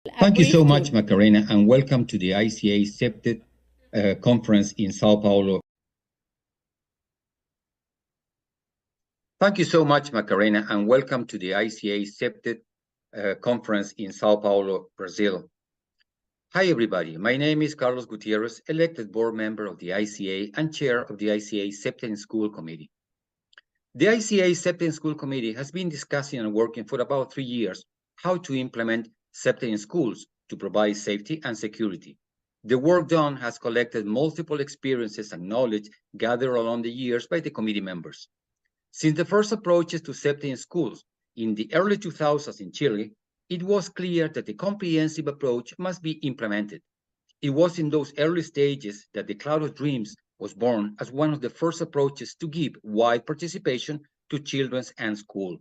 Thank you so much, Macarena, and welcome to the ICA Cpted conference in Sao Paulo. Thank you so much, Macarena, and welcome to the ICA Cpted conference in Sao Paulo, Brazil. Hi, everybody. My name is Carlos Gutierrez, elected board member of the ICA and chair of the ICA Cpted School Committee. The ICA Cpted School Committee has been discussing and working for about 3 years how to implement Cpted in schools to provide safety and security. The work done has collected multiple experiences and knowledge gathered along the years by the committee members. Since the first approaches to Cpted in schools in the early 2000s in Chile, it was clear that a comprehensive approach must be implemented. It was in those early stages that the Cloud of Dreams was born as one of the first approaches to give wide participation to children and school.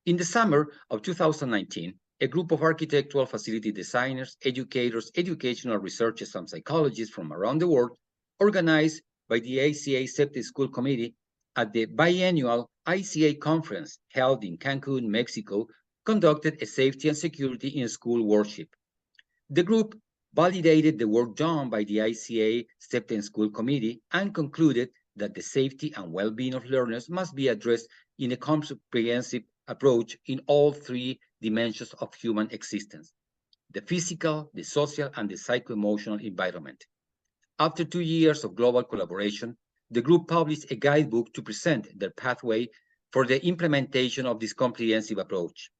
In the summer of 2019, a group of architectural facility designers, educators, educational researchers, and psychologists from around the world, organized by the ICA Cpted School Committee at the biennial ICA conference held in Cancun, Mexico, conducted a safety and security in school workshop. The group validated the work done by the ICA Cpted School Committee and concluded that the safety and well-being of learners must be addressed in a comprehensive approach in all 3 dimensions of human existence: the physical, the social, and the psycho-emotional environment. After 2 years of global collaboration, the group published a guidebook to present their pathway for the implementation of this comprehensive approach.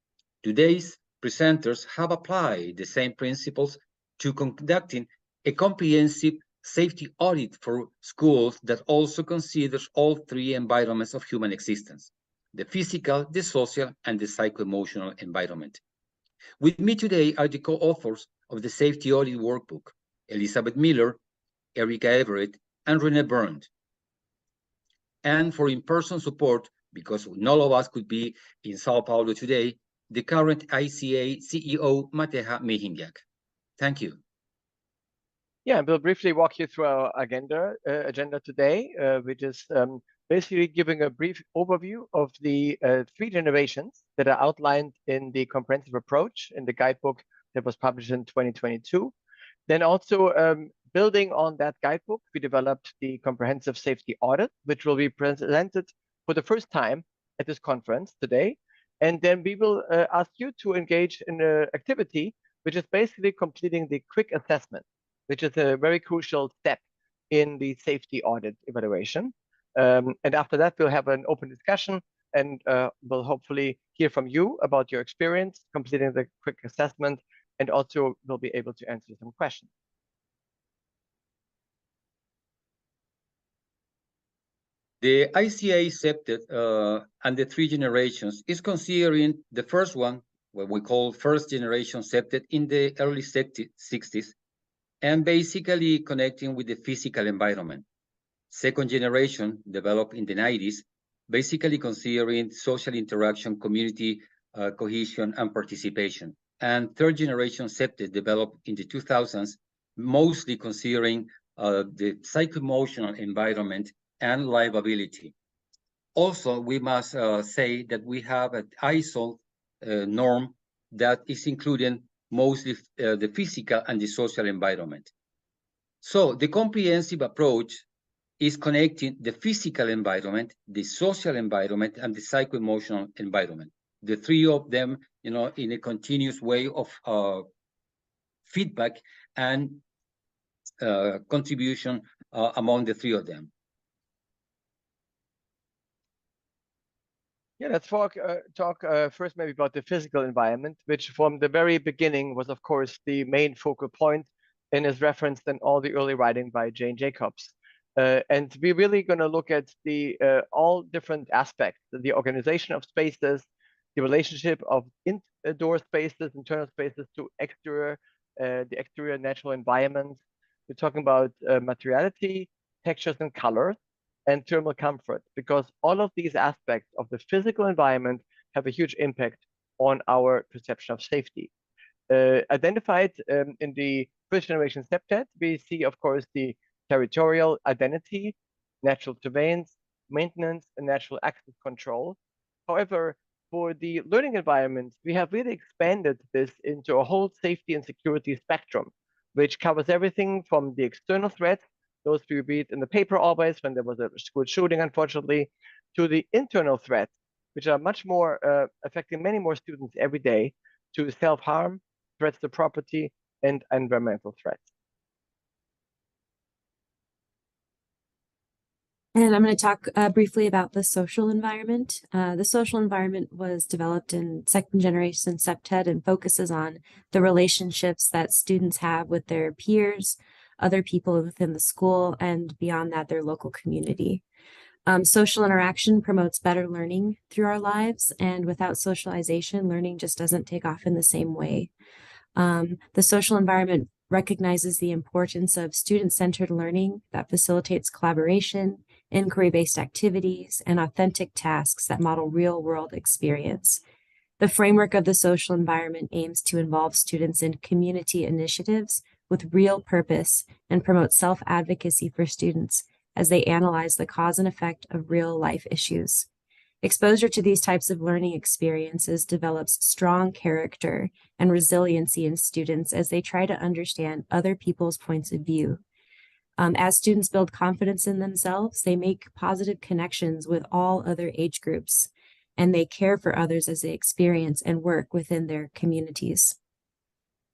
Today's presenters have applied the same principles to conducting a comprehensive safety audit for schools that also considers all 3 environments of human existence: the physical, the social, and the psycho-emotional environment. With me today are the co-authors of the Safety Audit Workbook, Elizabeth Miller, Erica Everett, and Renee Burned. And for in-person support, because none of us could be in Sao Paulo today, the current ICA CEO, Mateja Mihimbiak. Thank you. Yeah, we'll briefly walk you through our agenda today, which is basically giving a brief overview of the 3 generations that are outlined in the comprehensive approach in the guidebook that was published in 2022. Then also building on that guidebook, we developed the comprehensive safety audit, which will be presented for the first time at this conference today. And then we will ask you to engage in an activity, which is basically completing the quick assessment, which is a very crucial step in the safety audit evaluation. And after that, we'll have an open discussion and we'll hopefully hear from you about your experience completing the quick assessment, and also we'll be able to answer some questions. The ICA Cpted and the 3 generations is considering the first one, what we call first generation Cpted, in the early 60s, and basically connecting with the physical environment. Second generation, developed in the 90s, basically considering social interaction, community cohesion, and participation. And third generation Cpted, developed in the 2000s, mostly considering the psycho-emotional environment and livability. Also, we must say that we have an ISO norm that is including mostly the physical and the social environment. So the comprehensive approach is connecting the physical environment, the social environment, and the psycho-emotional environment. The 3 of them, in a continuous way of feedback and contribution among the 3 of them. Yeah, let's talk first maybe about the physical environment, which from the very beginning was, of course, the main focal point and is referenced in all the early writing by Jane Jacobs. And we're really going to look at the all different aspects, the organization of spaces, the relationship of indoor spaces, internal spaces to exterior, the exterior natural environment. We're talking about materiality, textures and colors, and thermal comfort, because all of these aspects of the physical environment have a huge impact on our perception of safety. Identified in the first generation Cpted, we see, of course, the territorial identity, natural surveillance, maintenance, and natural access control. However, for the learning environment, we have really expanded this into a whole safety and security spectrum, which covers everything from the external threats, those we read in the paper always when there was a school shooting, unfortunately, to the internal threats, which are much more affecting many more students every day, to self-harm, threats to property, and environmental threats. And I'm going to talk briefly about the social environment. The social environment was developed in second generation Cpted and focuses on the relationships that students have with their peers, other people within the school, and beyond that, their local community. Social interaction promotes better learning through our lives, and without socialization, learning just doesn't take off in the same way. The social environment recognizes the importance of student-centered learning that facilitates collaboration, inquiry-based activities, and authentic tasks that model real-world experience. The framework of the social environment aims to involve students in community initiatives with real purpose and promote self-advocacy for students as they analyze the cause and effect of real-life issues. Exposure to these types of learning experiences develops strong character and resiliency in students as they try to understand other people's points of view. As students build confidence in themselves, they make positive connections with all other age groups, and they care for others as they experience and work within their communities.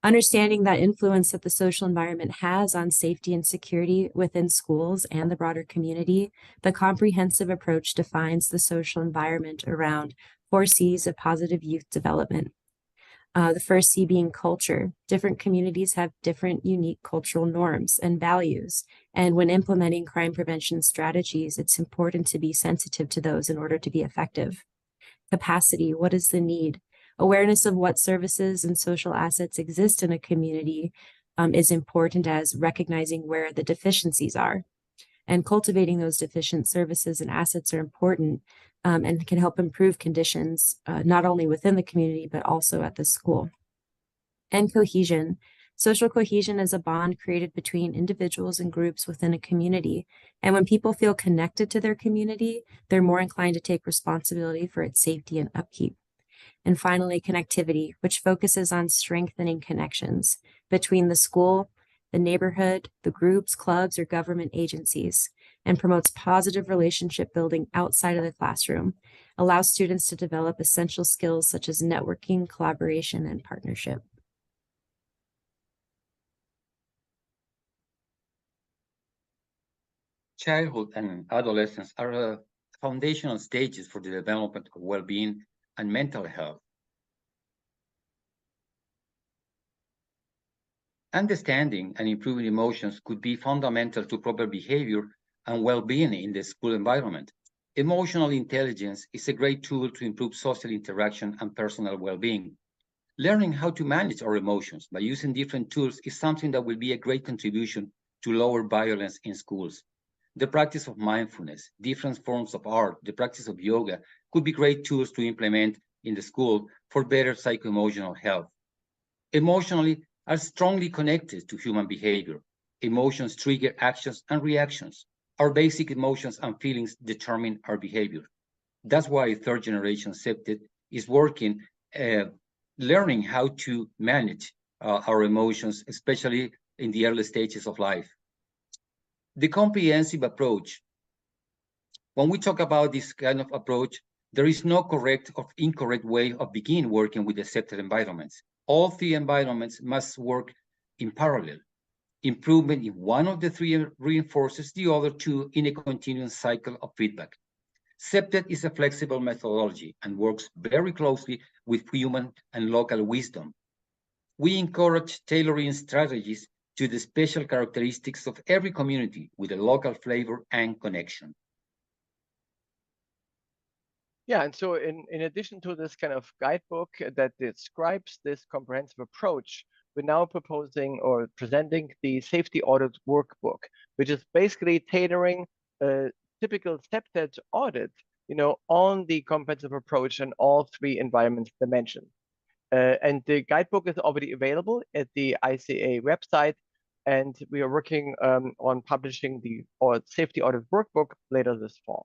Understanding that influence that the social environment has on safety and security within schools and the broader community, the comprehensive approach defines the social environment around 4 C's of positive youth development. The first C being culture. Different communities have different unique cultural norms and values. And when implementing crime prevention strategies, it's important to be sensitive to those in order to be effective. Capacity. What is the need? Awareness of what services and social assets exist in a community is important, as recognizing where the deficiencies are. And cultivating those deficient services and assets are important and can help improve conditions, not only within the community, but also at the school. And cohesion. Social cohesion is a bond created between individuals and groups within a community. And when people feel connected to their community, they're more inclined to take responsibility for its safety and upkeep. And finally, connectivity, which focuses on strengthening connections between the school, the neighborhood, the groups, clubs, or government agencies, and promotes positive relationship building outside of the classroom, allows students to develop essential skills such as networking, collaboration, and partnership. Childhood and adolescence are foundational stages for the development of well-being and mental health. Understanding and improving emotions could be fundamental to proper behavior and well-being in the school environment. Emotional intelligence is a great tool to improve social interaction and personal well-being. Learning how to manage our emotions by using different tools is something that will be a great contribution to lower violence in schools. The practice of mindfulness, different forms of art, the practice of yoga could be great tools to implement in the school for better psycho-emotional health. Emotionally are strongly connected to human behavior. Emotions trigger actions and reactions. Our basic emotions and feelings determine our behavior. That's why third generation Cpted is working, learning how to manage our emotions, especially in the early stages of life. The comprehensive approach. When we talk about this kind of approach, there is no correct or incorrect way of begin working with the Cpted environments. All 3 environments must work in parallel. Improvement in one of the 3 reinforces the other 2 in a continuous cycle of feedback. Cpted is a flexible methodology and works very closely with human and local wisdom. We encourage tailoring strategies to the special characteristics of every community with a local flavor and connection. Yeah, and so in addition to this kind of guidebook that describes this comprehensive approach, we're now proposing or presenting the safety audit workbook, which is basically tailoring a typical Cpted audit, on the comprehensive approach and all 3 environments dimensions. And the guidebook is already available at the ICA website, and we are working on publishing the safety audit workbook later this fall.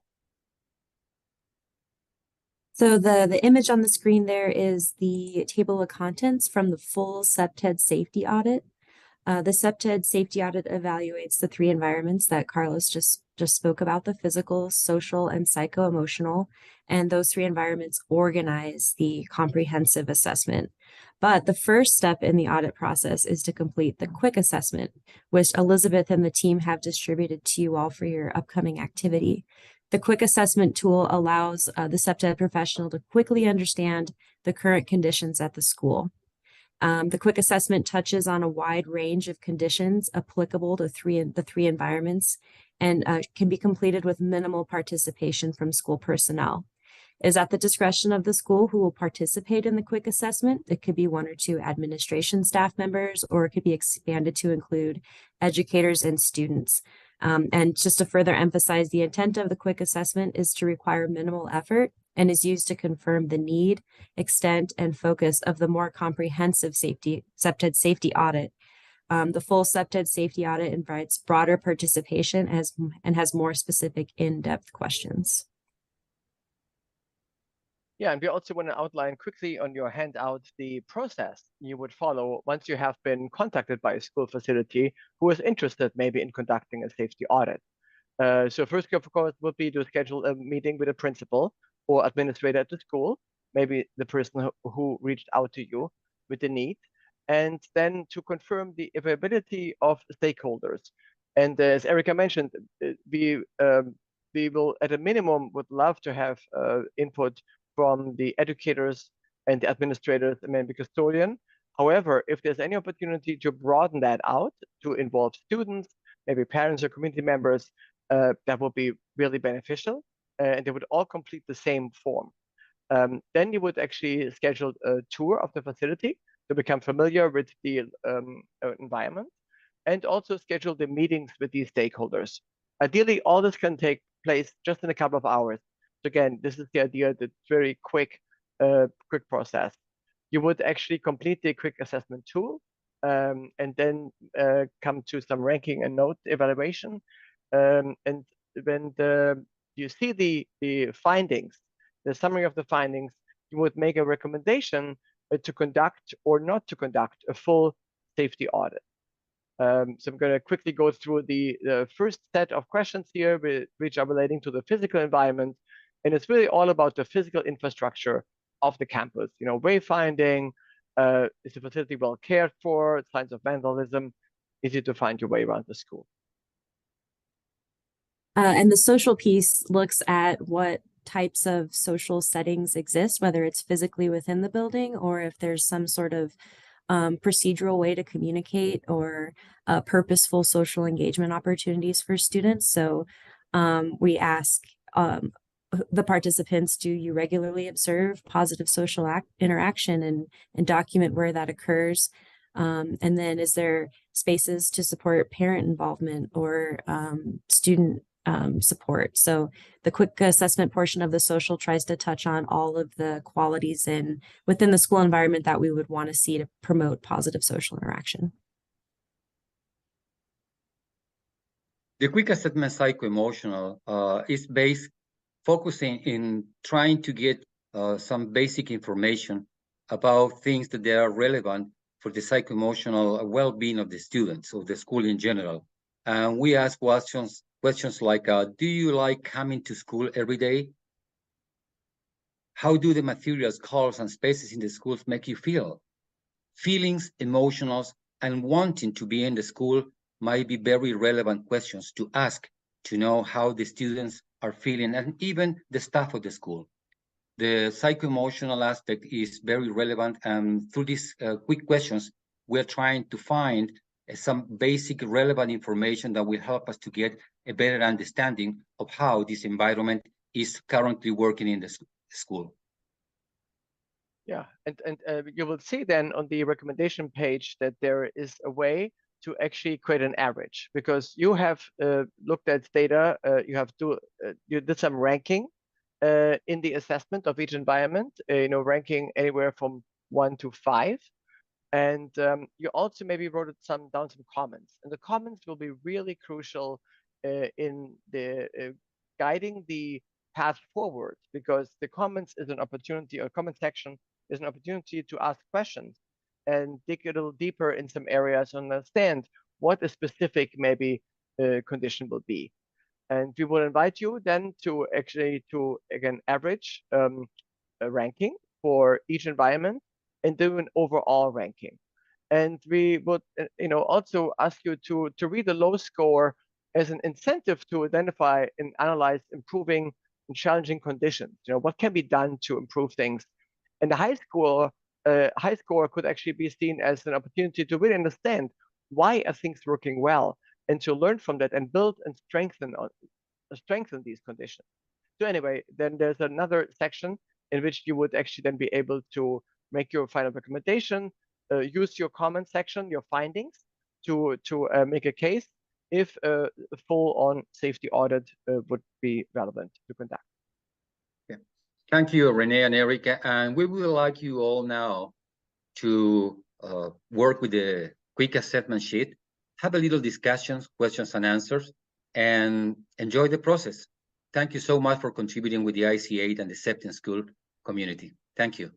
So the image on the screen there is the table of contents from the full Cpted safety audit. The Cpted safety audit evaluates the three environments that Carlos just spoke about, the physical, social, and psycho-emotional. And those three environments organize the comprehensive assessment. But the first step in the audit process is to complete the quick assessment, which Elizabeth and the team have distributed to you all for your upcoming activity. The quick assessment tool allows the Cpted professional to quickly understand the current conditions at the school. The quick assessment touches on a wide range of conditions applicable to the three environments and can be completed with minimal participation from school personnel. It is at the discretion of the school who will participate in the quick assessment. It could be one or two administration staff members, or it could be expanded to include educators and students. And just to further emphasize, the intent of the quick assessment is to require minimal effort and is used to confirm the need, extent, and focus of the more comprehensive Cpted safety audit. The full Cpted safety audit invites broader participation and has more specific in-depth questions. Yeah, and we also want to outline quickly on your handout the process you would follow once you have been contacted by a school facility who is interested maybe in conducting a safety audit. So first, of course, would be to schedule a meeting with a principal or administrator at the school, maybe the person who reached out to you with the need, and then to confirm the availability of stakeholders. And as Erica mentioned, we will, at a minimum, would love to have input from the educators and the administrators and maybe custodian. However, if there's any opportunity to broaden that out to involve students, maybe parents or community members, that would be really beneficial, and they would all complete the same form. Then you would actually schedule a tour of the facility to become familiar with the environment, and also schedule the meetings with these stakeholders. Ideally, all this can take place just in a couple of hours. So again, this is the idea that very quick process. You would actually complete the quick assessment tool, and then come to some ranking and note evaluation. And when you see the findings, the summary of the findings, you would make a recommendation to conduct or not to conduct a full safety audit. So I'm going to quickly go through the first set of questions here, which are relating to the physical environment. And it's really all about the physical infrastructure of the campus. You know, wayfinding, is the facility well cared for, signs of vandalism, easy to find your way around the school. And the social piece looks at what types of social settings exist, whether it's physically within the building or if there's some sort of procedural way to communicate or purposeful social engagement opportunities for students. So we ask the participants, do you regularly observe positive social interaction and document where that occurs? And then is there spaces to support parent involvement or student support? So the quick assessment portion of the social tries to touch on all of the qualities within the school environment that we would want to see to promote positive social interaction. The quick assessment psycho-emotional is based focusing in trying to get some basic information about things that they are relevant for the psycho-emotional well-being of the students or the school in general. And we ask questions like, do you like coming to school every day? How do the materials, colors, and spaces in the schools make you feel? Feelings, emotions, and wanting to be in the school might be very relevant questions to ask to know how the students are feeling and even the staff of the school. The psycho-emotional aspect is very relevant, and through these quick questions, we're trying to find some basic relevant information that will help us to get a better understanding of how this environment is currently working in the school. Yeah, and you will see then on the recommendation page that there is a way to actually create an average, because you have looked at data, you did some ranking in the assessment of each environment, ranking anywhere from 1 to 5. And you also maybe wrote down some comments, and the comments will be really crucial in the guiding the path forward, because the comments is an opportunity, or comment section is an opportunity to ask questions and dig a little deeper in some areas and understand what a specific maybe condition will be. And we will invite you then to actually again average a ranking for each environment and do an overall ranking. And we would also ask you to read the low score as an incentive to identify and analyze improving and challenging conditions. What can be done to improve things. And the high score could actually be seen as an opportunity to really understand why are things working well, and to learn from that and build and strengthen these conditions. So anyway, then there's another section in which you would actually then be able to make your final recommendation, use your comment section, your findings to make a case if a full-on safety audit would be relevant to conduct. Yeah. Thank you, Renee and Erica. And we would like you all now to work with the quick assessment sheet, have a little discussions, questions and answers, and enjoy the process. Thank you so much for contributing with the IC8 and the Cpted School community. Thank you.